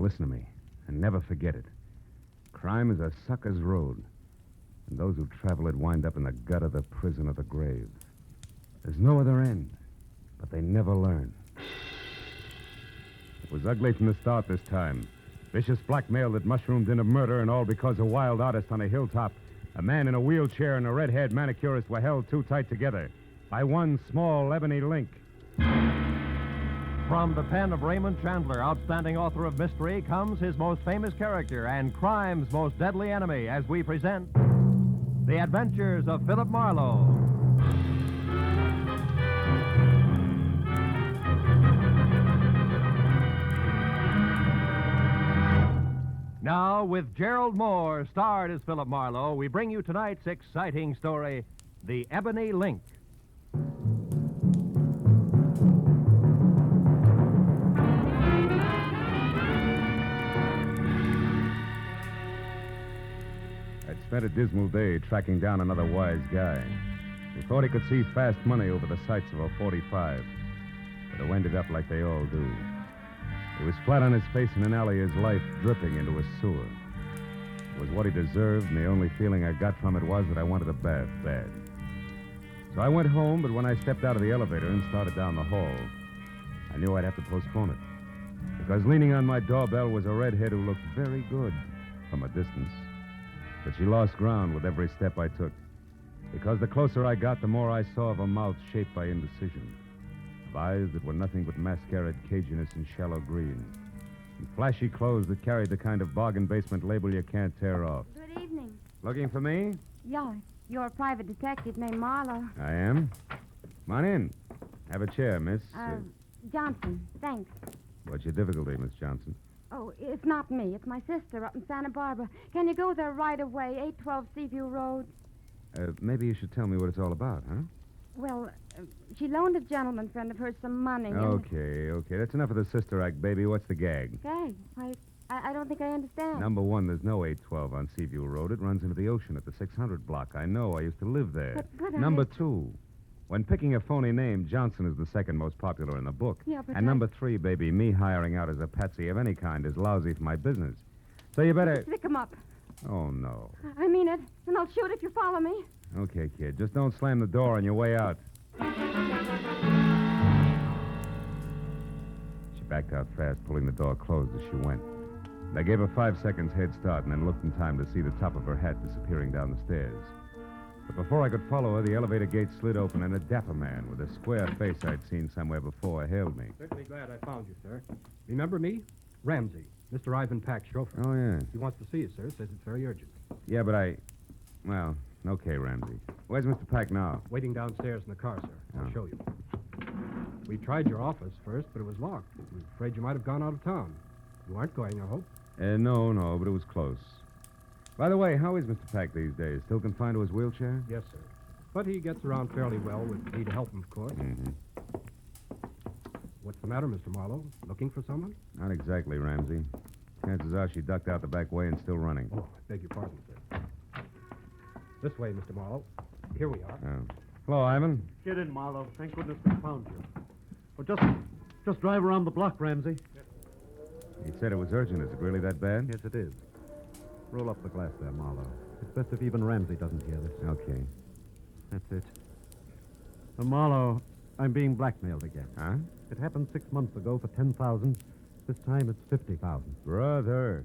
listen to me, and never forget it. Crime is a sucker's road, and those who travel it wind up in the gut of the prison or the grave. There's no other end, but they never learn. It was ugly from the start this time. Vicious blackmail that mushroomed into murder, and all because a wild artist on a hilltop, a man in a wheelchair, and a red-haired manicurist were held too tight together by one small ebony link. From the pen of Raymond Chandler, outstanding author of mystery, comes his most famous character and crime's most deadly enemy as we present The Adventures of Philip Marlowe. Now, with Gerald Mohr, starred as Philip Marlowe, we bring you tonight's exciting story, The Ebony Link. I'd spent a dismal day tracking down another wise guy who thought he could see fast money over the sights of a 45, but who ended up like they all do. He was flat on his face in an alley, his life dripping into a sewer. It was what he deserved, and the only feeling I got from it was that I wanted a bath bad. So I went home, but when I stepped out of the elevator and started down the hall, I knew I'd have to postpone it. Because leaning on my doorbell was a redhead who looked very good from a distance. But she lost ground with every step I took. Because the closer I got, the more I saw of a mouth shaped by indecision. Of eyes that were nothing but mascaraed caginess and shallow green. And flashy clothes that carried the kind of bargain basement label you can't tear off. Good evening. Looking for me? Yeah, you're a private detective named Marlowe. I am. Come on in. Have a chair, miss. Johnson, thanks. What's your difficulty, Miss Johnson? Oh, it's not me. It's my sister up in Santa Barbara. Can you go there right away, 812 Seaview Road? Maybe you should tell me what it's all about, huh? Well, she loaned a gentleman friend of hers some money. Okay. That's enough of the sister act, baby. What's the gag? Gag? I don't think I understand. Number one, there's no 812 on Seaview Road. It runs into the ocean at the 600 block. I know. I used to live there. But Number two, when picking a phony name, Johnson is the second most popular in the book. Yeah, but and number three, baby, me hiring out as a patsy of any kind is lousy for my business. So you better... Stick 'em up. Oh, no. I mean it. And I'll shoot if you follow me. Okay, kid. Just don't slam the door on your way out. She backed out fast, pulling the door closed as she went. I gave her 5 seconds head start and then looked in time to see the top of her hat disappearing down the stairs. But before I could follow her, the elevator gate slid open and a dapper man with a square face I'd seen somewhere before hailed me. Certainly glad I found you, sir. Remember me? Ramsey, Mr. Ivan Pack's chauffeur. Oh, yeah. He wants to see you, sir. Says it's very urgent. Yeah, but Well, okay, Ramsey. Where's Mr. Pack now? Waiting downstairs in the car, sir. I'll Oh. show you. We tried your office first, but it was locked. We're afraid you might have gone out of town. You aren't going, I hope. No, but it was close. By the way, how is Mr. Pack these days? Still confined to his wheelchair? Yes, sir. But he gets around fairly well with me to help him, of course. Mm-hmm. What's the matter, Mr. Marlowe? Looking for someone? Not exactly, Ramsey. Chances are she ducked out the back way and still running. Oh, I beg your pardon, sir. This way, Mr. Marlowe. Here we are. Oh. Hello, Ivan. Get in, Marlowe. Thank goodness we found you. Well, just drive around the block, Ramsey. He said it was urgent. Is it really that bad? Yes, it is. Roll up the glass there, Marlowe. It's best if even Ramsey doesn't hear this. Okay. That's it. Marlowe, I'm being blackmailed again. Huh? It happened 6 months ago for $10,000. This time it's $50,000. Brother.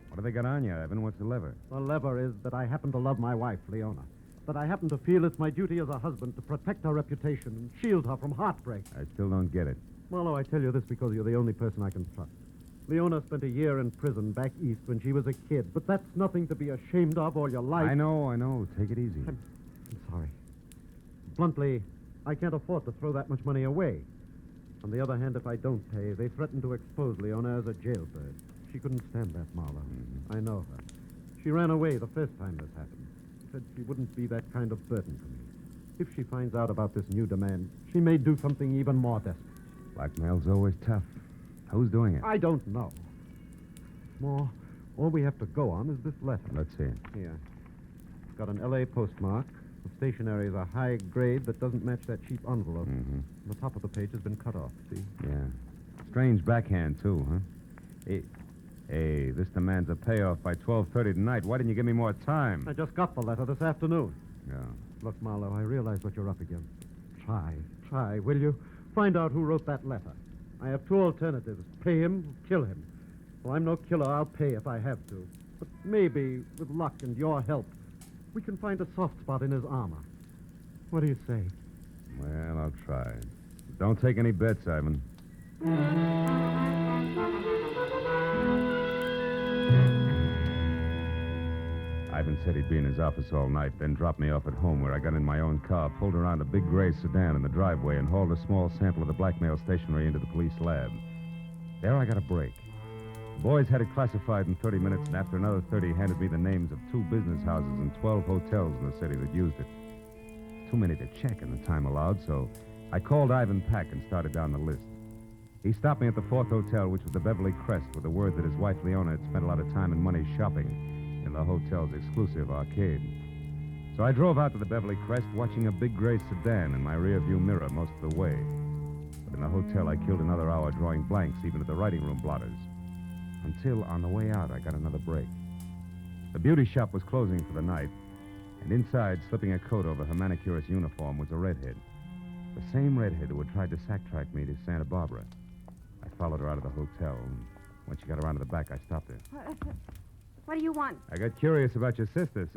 What have they got on you, Ivan? What's the lever? The lever is that I happen to love my wife, Leona. That I happen to feel it's my duty as a husband to protect her reputation and shield her from heartbreak. I still don't get it. Marlowe, I tell you this because you're the only person I can trust. Leona spent a year in prison back east when she was a kid, but that's nothing to be ashamed of all your life. I know. Take it easy. I'm sorry. Bluntly, I can't afford to throw that much money away. On the other hand, if I don't pay, they threaten to expose Leona as a jailbird. She couldn't stand that, Marlowe. Mm-hmm. I know her. She ran away the first time this happened. Said she wouldn't be that kind of burden to me. If she finds out about this new demand, she may do something even more desperate. Blackmail's always tough. Who's doing it? I don't know. More, all we have to go on is this letter. Let's see it. Here. It's got an L.A. postmark. The stationery is a high grade that doesn't match that cheap envelope. Mm-hmm. The top of the page has been cut off, see? Yeah. Strange backhand, too, huh? Hey, this demands a payoff by 12:30 tonight. Why didn't you give me more time? I just got the letter this afternoon. Yeah. Look, Marlowe, I realize what you're up against. Try, will you? Find out who wrote that letter. I have two alternatives. Pay him, kill him. Well, I'm no killer. I'll pay if I have to. But maybe, with luck and your help, we can find a soft spot in his armor. What do you say? Well, I'll try. Don't take any bets, Ivan. Ivan said he'd be in his office all night, then dropped me off at home where I got in my own car, pulled around a big gray sedan in the driveway, and hauled a small sample of the blackmail stationery into the police lab. There I got a break. The boys had it classified in 30 minutes, and after another 30, handed me the names of 2 business houses and 12 hotels in the city that used it. Too many to check in the time allowed, so I called Ivan Pack and started down the list. He stopped me at the 4th hotel, which was the Beverly Crest, with the word that his wife Leona had spent a lot of time and money shopping in the hotel's exclusive arcade. So I drove out to the Beverly Crest, watching a big gray sedan in my rearview mirror most of the way. But in the hotel, I killed another hour drawing blanks, even at the writing room blotters. Until, on the way out, I got another break. The beauty shop was closing for the night, and inside, slipping a coat over her manicurist's uniform, was a redhead. The same redhead who had tried to sack-track me to Santa Barbara. I followed her out of the hotel, and when she got around to the back, I stopped her. What do you want? I got curious about your sister.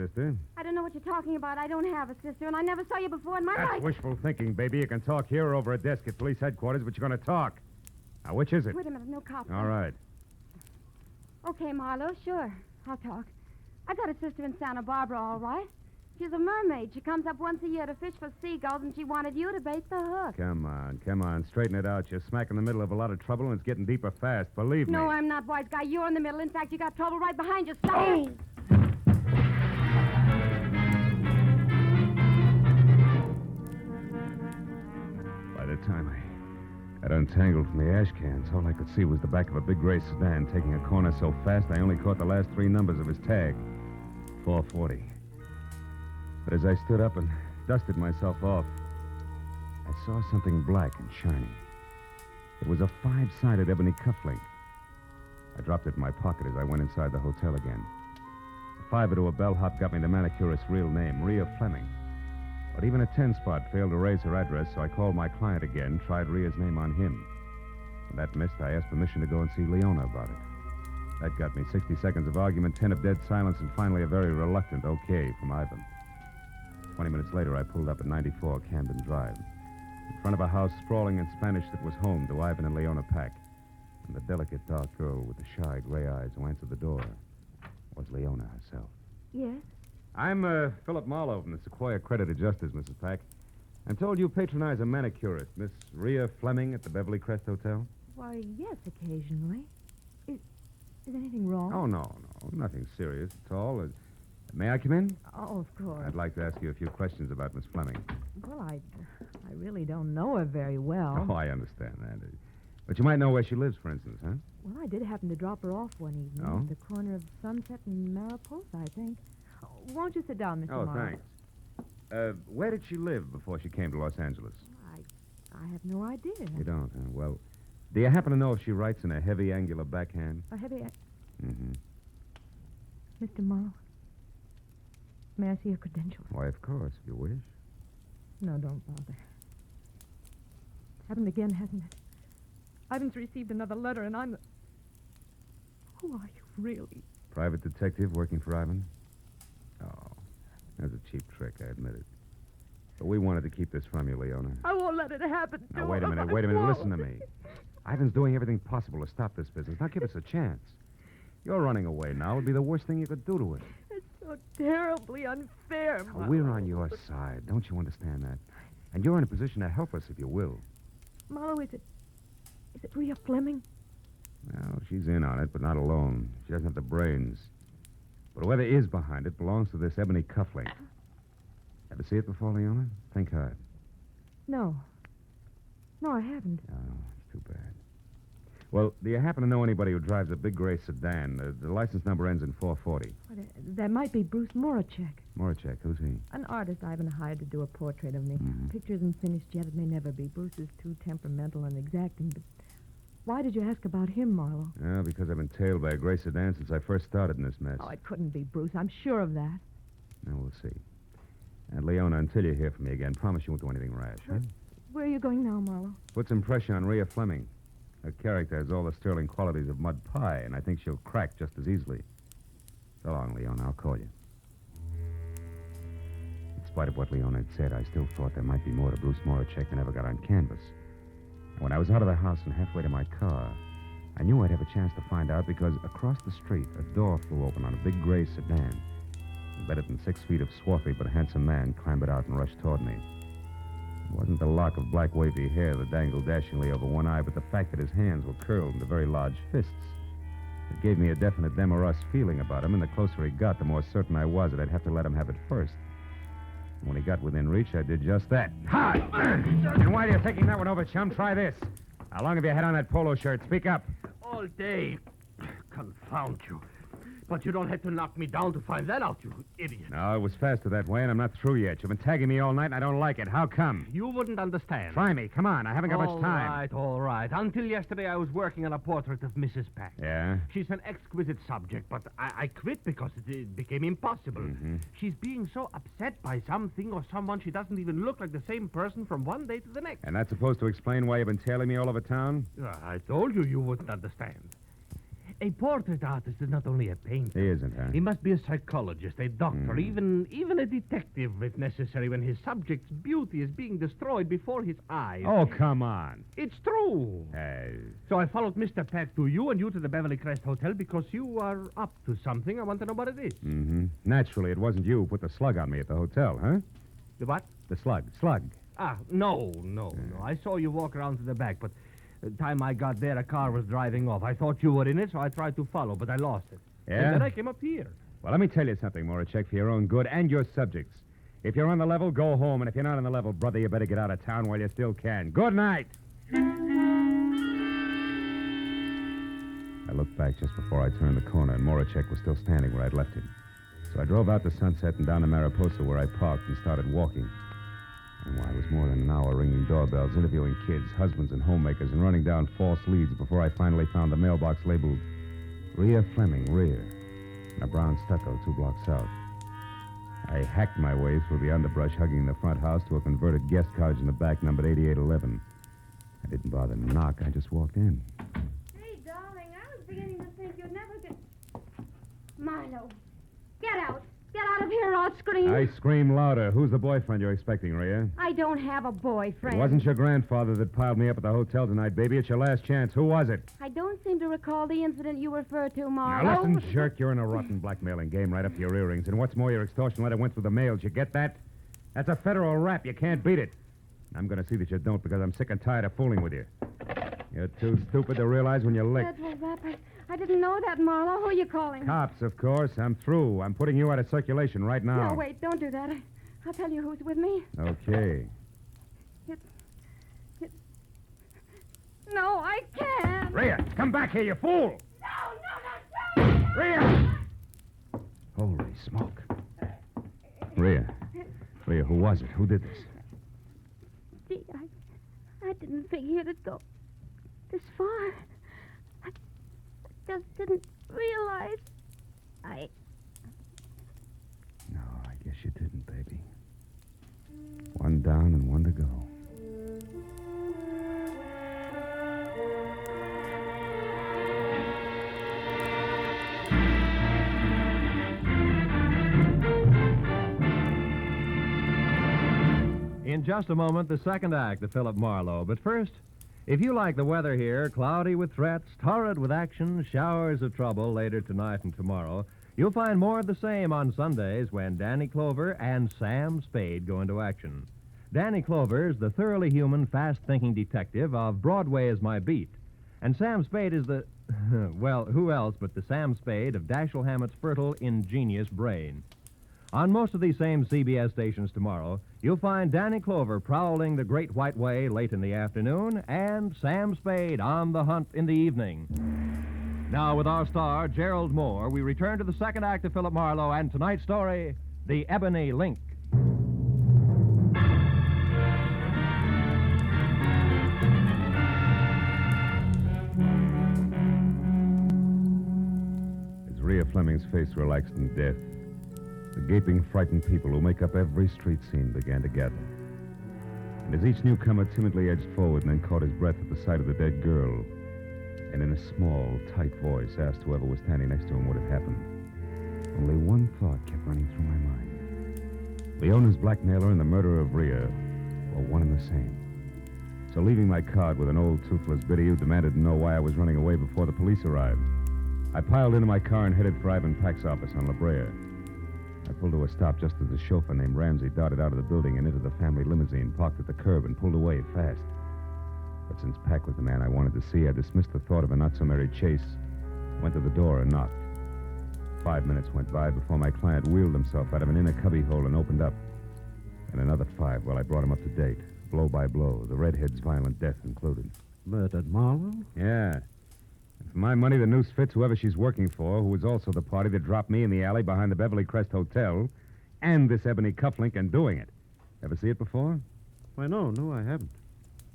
I don't know what you're talking about. I don't have a sister, and I never saw you before in my That's life. wishful thinking, baby. You can talk here or over a desk at police headquarters, but you're going to talk. Now, which is it? Wait a minute, no cops. All right. Okay, Marlowe, sure. I'll talk. I got a sister in Santa Barbara, all right. She's a mermaid. She comes up once a year to fish for seagulls, and she wanted you to bait the hook. Come on. Straighten it out. You're smack in the middle of a lot of trouble, and it's getting deeper fast. Believe me. No, I'm not, wise guy. You're in the middle. In fact, you got trouble right behind you. Stop it. By the time I got untangled from the ash cans, all I could see was the back of a big gray sedan taking a corner so fast I only caught the last 3 numbers of his tag. 440. But as I stood up and dusted myself off, I saw something black and shiny. It was a 5-sided ebony cufflink. I dropped it in my pocket as I went inside the hotel again. A 5 to a bellhop got me the manicurist's real name, Rhea Fleming. But even a 10-spot failed to raise her address, so I called my client again, tried Rhea's name on him. When that missed, I asked permission to go and see Leona about it. That got me 60 seconds of argument, 10 of dead silence, and finally a very reluctant okay from Ivan. 20 minutes later, I pulled up at 94 Camden Drive, in front of a house sprawling in Spanish that was home to Ivan and Leona Pack. And the delicate, dark girl with the shy gray eyes who answered the door was Leona herself. Yes? I'm Philip Marlowe from the Sequoia Credit Adjusters, Mrs. Pack. I'm told you patronize a manicurist, Miss Rhea Fleming at the Beverly Crest Hotel. Why, yes, occasionally. Is anything wrong? Oh, no. Nothing serious at all. May I come in? Oh, of course. I'd like to ask you a few questions about Miss Fleming. Well, I really don't know her very well. Oh, I understand that. But you might know where she lives, for instance, huh? Well, I did happen to drop her off one evening Oh? at the corner of Sunset and Mariposa, I think. Oh, won't you sit down, Mr. Oh, Marlowe? thanks. Where did she live before she came to Los Angeles? I have no idea. You don't, huh? Well, do you happen to know if she writes in a heavy, angular backhand? A heavy... Mm-hmm. Mr. Marlowe, may I see your credentials? Why, of course, if you wish. No, don't bother. It's happened again, hasn't it? Ivan's received another letter, and I'm the... Who are you, really? Private detective working for Ivan? Oh, that's a cheap trick, I admit it. But we wanted to keep this from you, Leona. I won't let it happen. Now, wait a minute. Listen to me. Ivan's doing everything possible to stop this business. Now, give us a chance. You're running away now. It would be the worst thing you could do to it. It's so terribly unfair, Marlowe. We're on your side. Don't you understand that? And you're in a position to help us if you will. Marlowe, is it Rhea Fleming? Well, she's in on it, but not alone. She doesn't have the brains. But whoever is behind it belongs to this ebony cufflink. Ever see it before, Leona? Think hard. No, I haven't. Oh, it's too bad. Well, do you happen to know anybody who drives a big gray sedan? The license number ends in 440. That might be Bruce Moracek, Moracek, who's he? an artist Ivan hired to do a portrait of me. Mhm. Picture isn't finished yet. It may never be. Bruce is too temperamental and exacting, but Why did you ask about him, Marlowe? Yeah, because I've been tailed by a gray sedan since I first started in this mess. Oh, it couldn't be Bruce. I'm sure of that. Now, we'll see. And, Leona, until you hear from me again, promise you won't do anything rash, huh? Where are you going now, Marlowe? Put some pressure on Rhea Fleming. Her character has all the sterling qualities of mud pie, and I think she'll crack just as easily. So long, Leona. I'll call you. In spite of what Leona had said, I still thought there might be more to Bruce Moracek than ever got on canvas. When I was out of the house and halfway to my car, I knew I'd have a chance to find out because across the street, a door flew open on a big gray sedan. Better than 6 feet of swarthy but handsome man clambered out and rushed toward me. It wasn't the lock of black wavy hair that dangled dashingly over one eye, but the fact that his hands were curled into very large fists. It gave me a definite them or us feeling about him, and the closer he got, the more certain I was that I'd have to let him have it first. And when he got within reach, I did just that. Ha! And while you're thinking that one over, chum, try this. How long have you had on that polo shirt? Speak up. All day. Confound you. But you don't have to knock me down to find that out, you idiot. No, it was faster that way, and I'm not through yet. You've been tagging me all night, and I don't like it. How come? You wouldn't understand. Try me. Come on. I haven't got much time. All right. Until yesterday, I was working on a portrait of Mrs. Pack. Yeah? She's an exquisite subject, but I quit because it became impossible. Mm-hmm. She's being so upset by something or someone, she doesn't even look like the same person from one day to the next. And that's supposed to explain why you've been tailing me all over town? I told you wouldn't understand. A portrait artist is not only a painter. He isn't, huh? He must be a psychologist, a doctor, even a detective, if necessary, when his subject's beauty is being destroyed before his eyes. Oh, come on. It's true. So I followed Mr. Pack to you and you to the Beverly Crest Hotel because you are up to something. I want to know what it is. Mm-hmm. Naturally, it wasn't you who put the slug on me at the hotel, huh? The what? The slug. Slug. No. I saw you walk around to the back, but the time I got there, a car was driving off. I thought you were in it, so I tried to follow, but I lost it. Yeah? And then I came up here. Well, let me tell you something, Moracek, for your own good and your subjects. If you're on the level, go home, and if you're not on the level, brother, you better get out of town while you still can. Good night. I looked back just before I turned the corner, and Moracek was still standing where I'd left him. So I drove out to Sunset and down to Mariposa, where I parked, and started walking. And I was more than an hour ringing doorbells, interviewing kids, husbands, and homemakers, and running down false leads before I finally found the mailbox labeled Rhea Fleming, rear, and a brown stucco 2 blocks south. I hacked my way through the underbrush hugging the front house to a converted guest cottage in the back numbered 8811. I didn't bother to knock. I just walked in. Hey, darling, I was beginning to think you'd never get... Milo, get out. Get out of here or I'll scream. I scream louder. Who's the boyfriend you're expecting, Rhea? I don't have a boyfriend. It wasn't your grandfather that piled me up at the hotel tonight, baby. It's your last chance. Who was it? I don't seem to recall the incident you refer to, Marlowe. Now, listen, jerk. You're in a rotten blackmailing game right up to your earrings. And what's more, your extortion letter went through the mail. Did you get that? That's a federal rap. You can't beat it. I'm going to see that you don't because I'm sick and tired of fooling with you. You're too stupid to realize when you're licked. Federal rap. I didn't know that, Marlowe. Who are you calling? Cops, of course. I'm through. I'm putting you out of circulation right now. No, wait. Don't do that. I'll tell you who's with me. Okay. No, I can't. Rhea, come back here, you fool! No. Rhea! Holy smoke. Rhea, who was it? Who did this? Gee, I didn't figure it'd go this far. I just didn't realize. No, I guess you didn't, baby. One down and one to go. In just a moment, the second act of Philip Marlowe. But first, if you like the weather here, cloudy with threats, torrid with action, showers of trouble later tonight and tomorrow, you'll find more of the same on Sundays when Danny Clover and Sam Spade go into action. Danny Clover is the thoroughly human, fast-thinking detective of Broadway Is My Beat. And Sam Spade is the... well, who else but the Sam Spade of Dashiell Hammett's fertile, ingenious brain. On most of these same CBS stations tomorrow, you'll find Danny Clover prowling the Great White Way late in the afternoon and Sam Spade on the hunt in the evening. Now, with our star, Gerald Mohr, we return to the second act of Philip Marlowe and tonight's story, The Ebony Link. Fleming's face relaxed in death. The gaping, frightened people who make up every street scene began to gather. And as each newcomer timidly edged forward and then caught his breath at the sight of the dead girl, and in a small, tight voice asked whoever was standing next to him what had happened, only one thought kept running through my mind. Leona's blackmailer and the murderer of Rhea were one and the same. So leaving my card with an old, toothless biddy who demanded to know why I was running away before the police arrived, I piled into my car and headed for Ivan Pack's office on La Brea. I pulled to a stop just as the chauffeur named Ramsey darted out of the building and into the family limousine, parked at the curb, and pulled away fast. But since Pack was the man I wanted to see, I dismissed the thought of a not-so-merry chase, went to the door and knocked. 5 minutes went by before my client wheeled himself out of an inner cubbyhole and opened up. And another 5 while I brought him up to date, blow by blow, the redhead's violent death included. Murdered Marlowe? Yeah. And for my money, the noose fits whoever she's working for, who was also the party that dropped me in the alley behind the Beverly Crest Hotel, and this ebony cufflink and doing it. Ever see it before? Why, no, I haven't.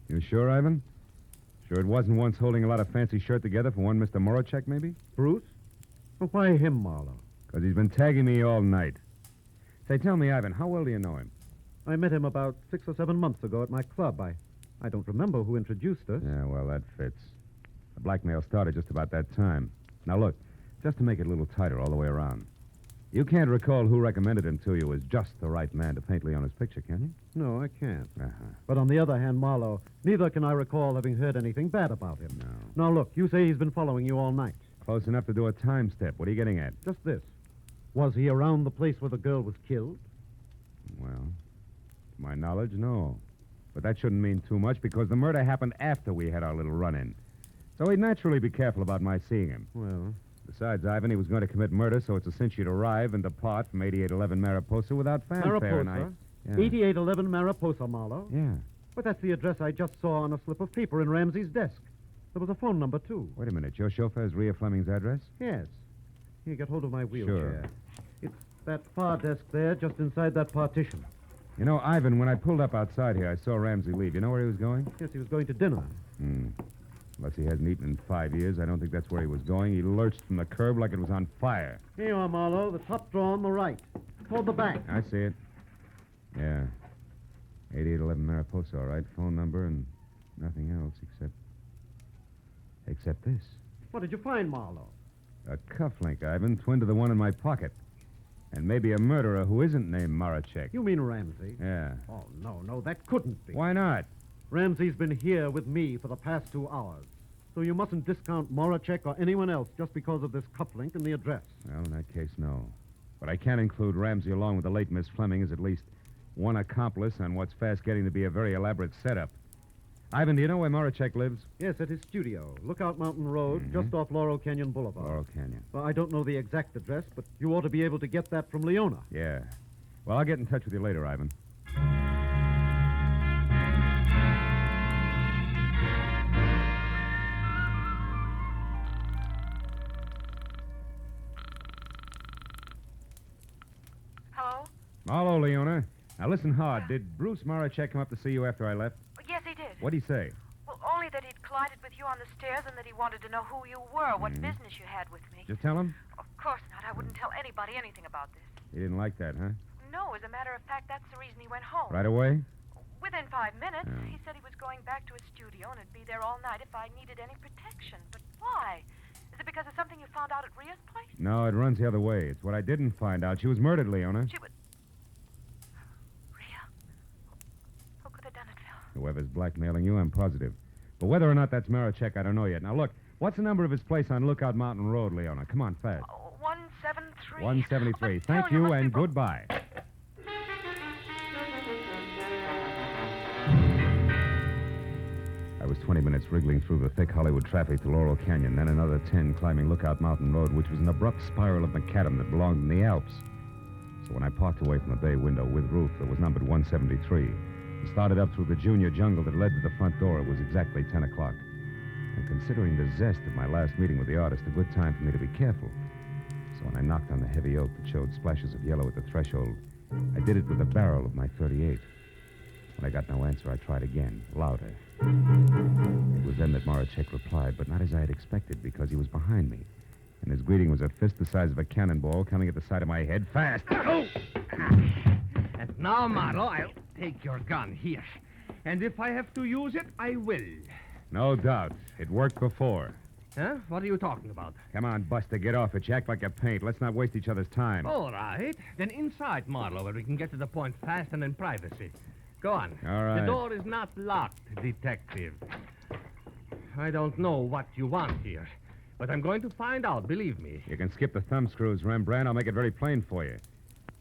You sure, Ivan? Sure it wasn't once holding a lot of fancy shirt together for one Mr. Moracek, maybe? Bruce? Well, why him, Marlowe? Because he's been tagging me all night. Say, tell me, Ivan, how well do you know him? I met him about 6 or 7 months ago at my club. I don't remember who introduced us. Yeah, well, that fits. The blackmail started just about that time. Now, look, just to make it a little tighter all the way around. You can't recall who recommended him to you as just the right man to paint Leona's picture, can you? No, I can't. Uh-huh. But on the other hand, Marlowe, neither can I recall having heard anything bad about him. No. Now, look, you say he's been following you all night. Close enough to do a time step. What are you getting at? Just this. Was he around the place where the girl was killed? Well, to my knowledge, no. But that shouldn't mean too much because the murder happened after we had our little run-in. So he'd naturally be careful about my seeing him. Well, Besides, Ivan, he was going to commit murder, so it's a cinch you'd arrive and depart from 8811 Mariposa without fanfare. And Mariposa? Yeah. 8811 Mariposa, Marlowe. Yeah. But that's the address I just saw on a slip of paper in Ramsey's desk. There was a phone number, too. Wait a minute. Your chauffeur has Rhea Fleming's address? Yes. Here, get hold of my wheelchair. Sure. It's that far desk there, just inside that partition. You know, Ivan, when I pulled up outside here, I saw Ramsey leave. You know where he was going? Yes, he was going to dinner. Unless he hasn't eaten in 5 years, I don't think that's where he was going. He lurched from the curb like it was on fire. Here you are, Marlowe. The top drawer on the right. Toward the back. I see it. Yeah. 8811 Mariposa, all right. Phone number and nothing else except this. What did you find, Marlowe? A cufflink, Ivan, twin to the one in my pocket. And maybe a murderer who isn't named Moracek. You mean Ramsey? Yeah. Oh, no, that couldn't be. Why not? Ramsey's been here with me for the past 2 hours. So you mustn't discount Moracek or anyone else just because of this cufflink and the address. Well, in that case, no. But I can include Ramsey along with the late Miss Fleming as at least one accomplice on what's fast getting to be a very elaborate setup. Ivan, do you know where Moracek lives? Yes, at his studio. Lookout Mountain Road, just off Laurel Canyon Boulevard. Laurel Canyon. Well, I don't know the exact address, but you ought to be able to get that from Leona. Yeah. Well, I'll get in touch with you later, Ivan. Hello? Hello, Leona. Now, listen hard. Did Bruce Moracek come up to see you after I left? Yes, he did. What'd he say? Well, only that he'd collided with you on the stairs and that he wanted to know who you were, what business you had with me. Just tell him? Of course not. I wouldn't tell anybody anything about this. He didn't like that, huh? No, as a matter of fact, that's the reason he went home. Right away? Within 5 minutes. Oh. He said he was going back to his studio and would be there all night if I needed any protection. But why? Is it because of something you found out at Rhea's place? No, it runs the other way. It's what I didn't find out. She was murdered, Leona. She would... Rhea? Who could have done it, Phil? Whoever's blackmailing you, I'm positive. But whether or not that's Moracek, I don't know yet. Now, look, what's the number of his place on Lookout Mountain Road, Leona? Come on, fast. 173. 173. I'm Thank telling you, must and be bro- goodbye. I was 20 minutes wriggling through the thick Hollywood traffic to Laurel Canyon, then another 10 climbing Lookout Mountain Road, which was an abrupt spiral of macadam that belonged in the Alps. So when I parked away from the bay window with roof that was numbered 173 and started up through the junior jungle that led to the front door, it was exactly 10 o'clock. And considering the zest of my last meeting with the artist, a good time for me to be careful. So when I knocked on the heavy oak that showed splashes of yellow at the threshold, I did it with the barrel of my .38. When I got no answer, I tried again, louder. It was then that Moracek replied, but not as I had expected, because he was behind me. And his greeting was a fist the size of a cannonball coming at the side of my head fast. Oh! And now, Marlowe, I'll take your gun here. And if I have to use it, I will. No doubt. It worked before. Huh? What are you talking about? Come on, Buster, get off it. You act like a paint. Let's not waste each other's time. All right. Then inside, Marlowe, where we can get to the point fast and in privacy. Go on. All right. The door is not locked, detective. I don't know what you want here, but I'm going to find out, believe me. You can skip the thumb screws, Rembrandt. I'll make it very plain for you.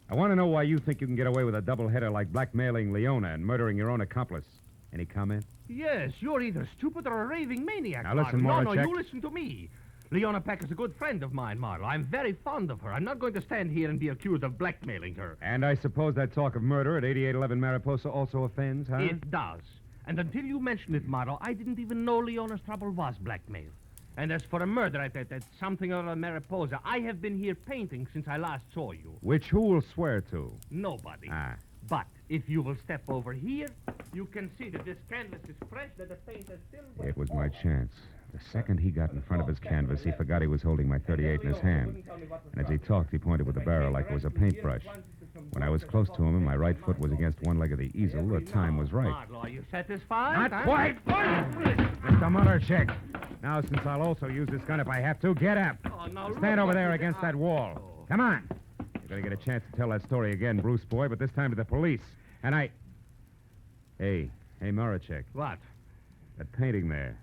I want to know why you think you can get away with a doubleheader like blackmailing Leona and murdering your own accomplice. Any comment? Yes, you're either stupid or a raving maniac. Now listen, Marlowe. No, Moracek. you listen to me. Leona Peck is a good friend of mine, Marlowe. I'm very fond of her. I'm not going to stand here and be accused of blackmailing her. And I suppose that talk of murder at 8811 Mariposa also offends, huh? It does. And until you mentioned it, Marlowe, I didn't even know Leona's trouble was blackmail. And as for a murder at something or other Mariposa, I have been here painting since I last saw you. Which who will swear to? Nobody. Ah. But if you will step over here, you can see that this canvas is fresh, that the paint is still wet. It was my chance. The second he got in front of his canvas, he forgot he was holding my .38 in his hand. And as he talked, he pointed with the barrel like it was a paintbrush. When I was close to him and my right foot was against one leg of the easel, the time was right. Marlowe, are you satisfied? Not huh? quite. Mr. Moracek. Now, since I'll also use this gun if I have to, get up. Oh, now Stand look over at there it. against that wall. Come on. You're going to get a chance to tell that story again, Bruce boy, but this time to the police. And I... Hey, Moracek. What? That painting there.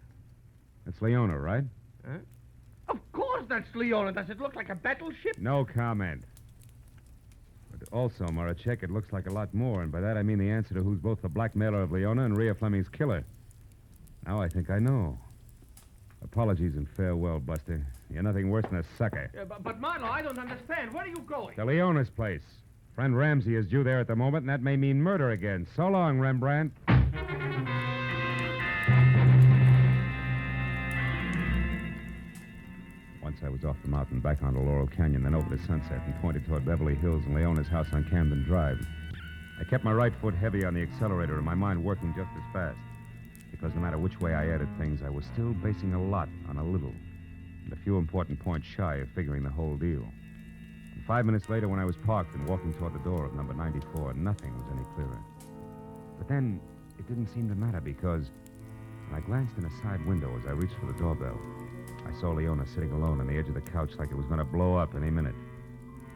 That's Leona, right? Huh? Of course that's Leona. Does it look like a battleship? No comment. But also, Moracek, it looks like a lot more, and by that I mean the answer to who's both the blackmailer of Leona and Rhea Fleming's killer. Now I think I know. Apologies and farewell, Buster. You're nothing worse than a sucker. But Marlowe, I don't understand. Where are you going? To Leona's place. Friend Ramsey is due there at the moment, and that may mean murder again. So long, Rembrandt. Once I was off the mountain, back onto Laurel Canyon, then over to Sunset, and pointed toward Beverly Hills and Leona's house on Camden Drive. I kept my right foot heavy on the accelerator and my mind working just as fast. Because no matter which way I added things, I was still basing a lot on a little, and a few important points shy of figuring the whole deal. And 5 minutes later, when I was parked and walking toward the door of number 94, nothing was any clearer. But then, it didn't seem to matter because when I glanced in a side window as I reached for the doorbell, I saw Leona sitting alone on the edge of the couch like it was going to blow up any minute.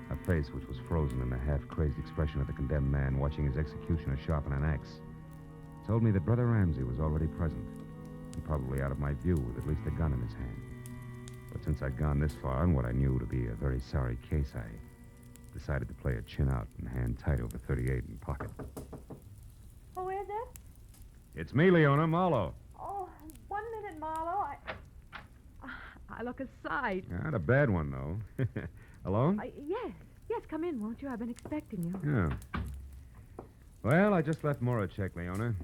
Her face, which was frozen in the half-crazed expression of the condemned man watching his executioner sharpen an axe, told me that Brother Ramsey was already present, and probably out of my view with at least a gun in his hand. But since I'd gone this far on what I knew to be a very sorry case, I decided to play it chin out and hand tight over 38 in pocket. Who is it? It's me, Leona Marlowe. Oh, 1 minute, Marlowe. I look a sight. Not a bad one, though. Alone? Yes, come in, won't you? I've been expecting you. Yeah. Well, I just left Moracek, Leona.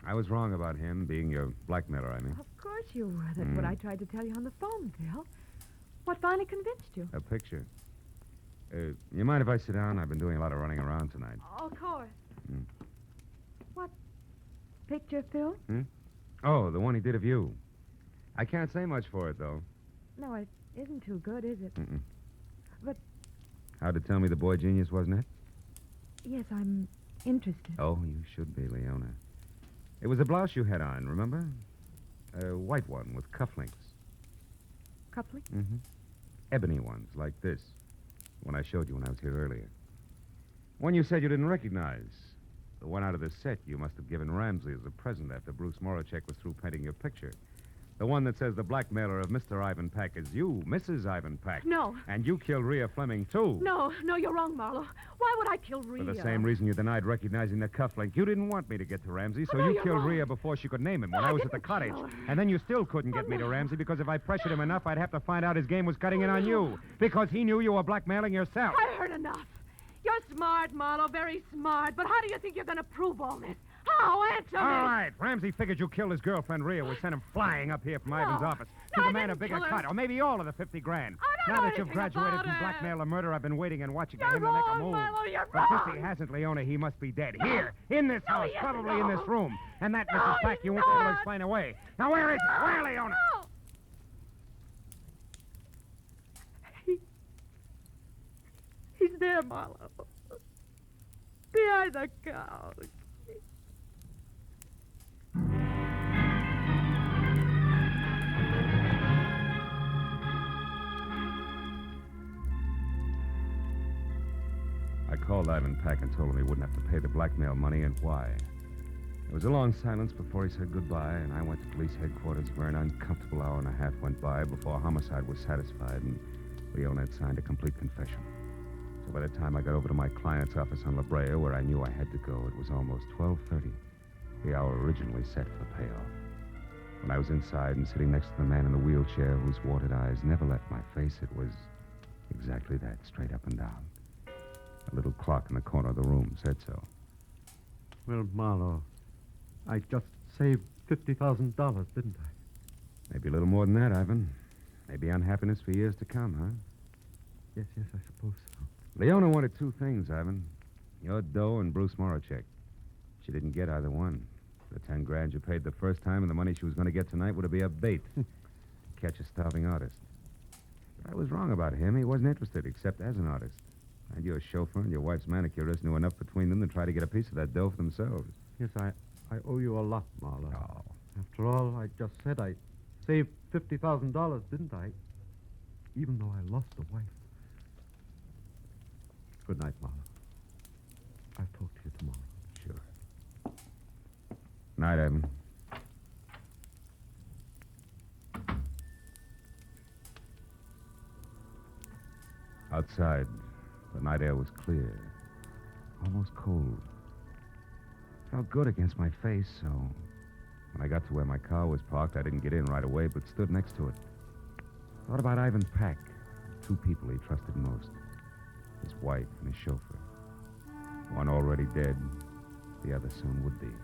I was wrong about him being your blackmailer, I mean. Of course you were. That's what I tried to tell you on the phone, Phil. What finally convinced you? A picture. You mind if I sit down? I've been doing a lot of running around tonight. Oh, of course. What picture, Phil? Oh, the one he did of you. I can't say much for it, though. No, it isn't too good, is it? Mm-mm. But... How'd it tell me the boy genius, wasn't it? Yes, I'm interested. Oh, you should be, Leona. It was a blouse you had on, remember? A white one with cufflinks. Coupling? Mm-hmm. Ebony ones, like this. One I showed you when I was here earlier. One you said you didn't recognize. The one out of the set you must have given Ramsey as a present after Bruce Moracek was through painting your picture. The one that says the blackmailer of Mr. Ivan Pack is you, Mrs. Ivan Pack. No. And you killed Rhea Fleming, too. No, you're wrong, Marlowe. Why would I kill Rhea? For the same reason you denied recognizing the cufflink. You didn't want me to get to Ramsey, so No, you you're killed wrong. Rhea before she could name him when No, I I was at the didn't cottage. kill her. And then you still couldn't get me to Ramsey because if I pressured him enough, I'd have to find out his game was cutting in on you. Because he knew you were blackmailing yourself. I heard enough. You're smart, Marlowe, very smart. But how do you think you're going to prove all this? How? Answer me. All right. Ramsey figured you killed his girlfriend, Rhea. We sent him flying up here from Ivan's office to No, I demand a didn't bigger kill her. cut, or maybe all of the 50 grand. I don't Now know that you've anything graduated about from it. blackmail to murder, I've been waiting and watching for You're him to make a wrong, move. Marlowe, you're But since wrong. he hasn't, Leona, he must be dead. Here, in this house, he isn't, probably in this no. room. And that, No, Mrs. Pack, he's you won't be able to not. explain away. Now, where is he? Where, Leona? No. There, Marlowe. Behind the couch. I called Ivan Pack and told him he wouldn't have to pay the blackmail money and why. There was a long silence before he said goodbye, and I went to police headquarters where an uncomfortable hour and a half went by before homicide was satisfied and Leon had signed a complete confession. So by the time I got over to my client's office on La Brea, where I knew I had to go, it was almost 12:30, the hour originally set for the payoff. When I was inside and sitting next to the man in the wheelchair whose watered eyes never left my face, it was exactly that, straight up and down. A little clock in the corner of the room said so. Well, Marlowe, I just saved $50,000, didn't I? Maybe a little more than that, Ivan. Maybe unhappiness for years to come, huh? Yes, I suppose so. Leona wanted two things, Ivan. Your dough and Bruce Morachek. She didn't get either one. The 10 grand you paid the first time and the money she was going to get tonight would be a bait. Catch a starving artist. But I was wrong about him. He wasn't interested, except as an artist. And your chauffeur and your wife's manicurist knew enough between them to try to get a piece of that dough for themselves. Yes, I owe you a lot, Marlowe. Oh. After all, I just said I saved $50,000, didn't I? Even though I lost a wife. Good night, Marlowe. I'll talk to you tomorrow. Sure. Night, Evan. Outside, the night air was clear, almost cold. Felt good against my face, so when I got to where my car was parked, I didn't get in right away, but stood next to it. Thought about Ivan Pack, two people he trusted most, his wife and his chauffeur. One already dead, the other soon would be.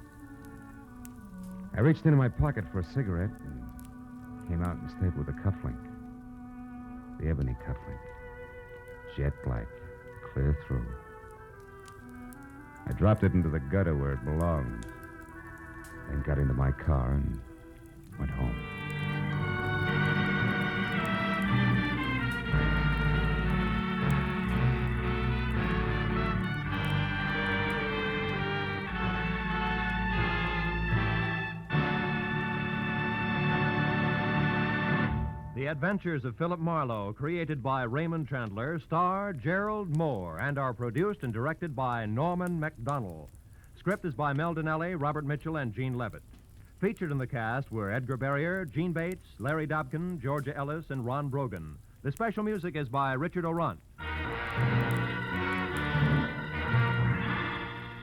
I reached into my pocket for a cigarette and came out and stayed with the cufflink. The ebony cufflink. Jet black, clear through. I dropped it into the gutter where it belonged, then got into my car and went home. The Adventures of Philip Marlowe, created by Raymond Chandler, star Gerald Mohr, and are produced and directed by Norman MacDonald. Script is by Mel Donnelly, Robert Mitchell, and Gene Levitt. Featured in the cast were Edgar Barrier, Gene Bates, Larry Dobkin, Georgia Ellis, and Ron Brogan. The special music is by Richard O'Runt.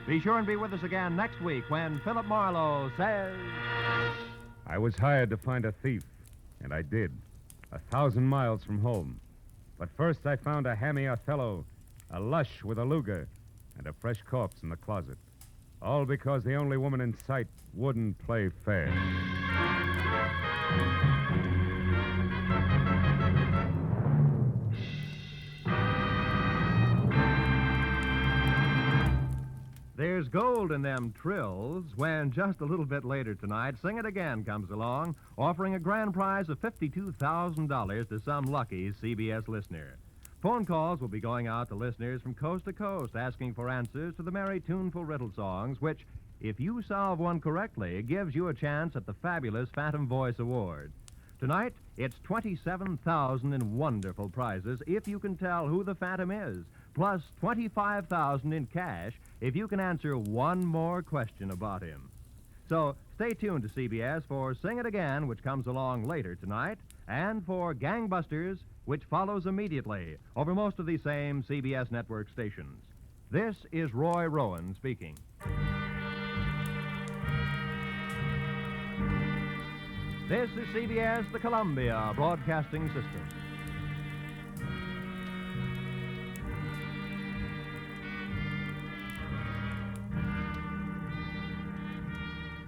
Be sure and be with us again next week when Philip Marlowe says... I was hired to find a thief, and I did. 1,000 miles from home. But first I found a hammy Othello, a lush with a Luger, and a fresh corpse in the closet. All because the only woman in sight wouldn't play fair. There's gold in them trills when just a little bit later tonight, Sing It Again comes along, offering a grand prize of $52,000 to some lucky CBS listener. Phone calls will be going out to listeners from coast to coast asking for answers to the merry, tuneful riddle songs, which, if you solve one correctly, gives you a chance at the fabulous Phantom Voice Award. Tonight, it's 27,000 in wonderful prizes if you can tell who the Phantom is, plus 25,000 in cash if you can answer one more question about him. So stay tuned to CBS for Sing It Again, which comes along later tonight, and for Gangbusters, which follows immediately over most of these same CBS network stations. This is Roy Rowan speaking. This is CBS, the Columbia Broadcasting System.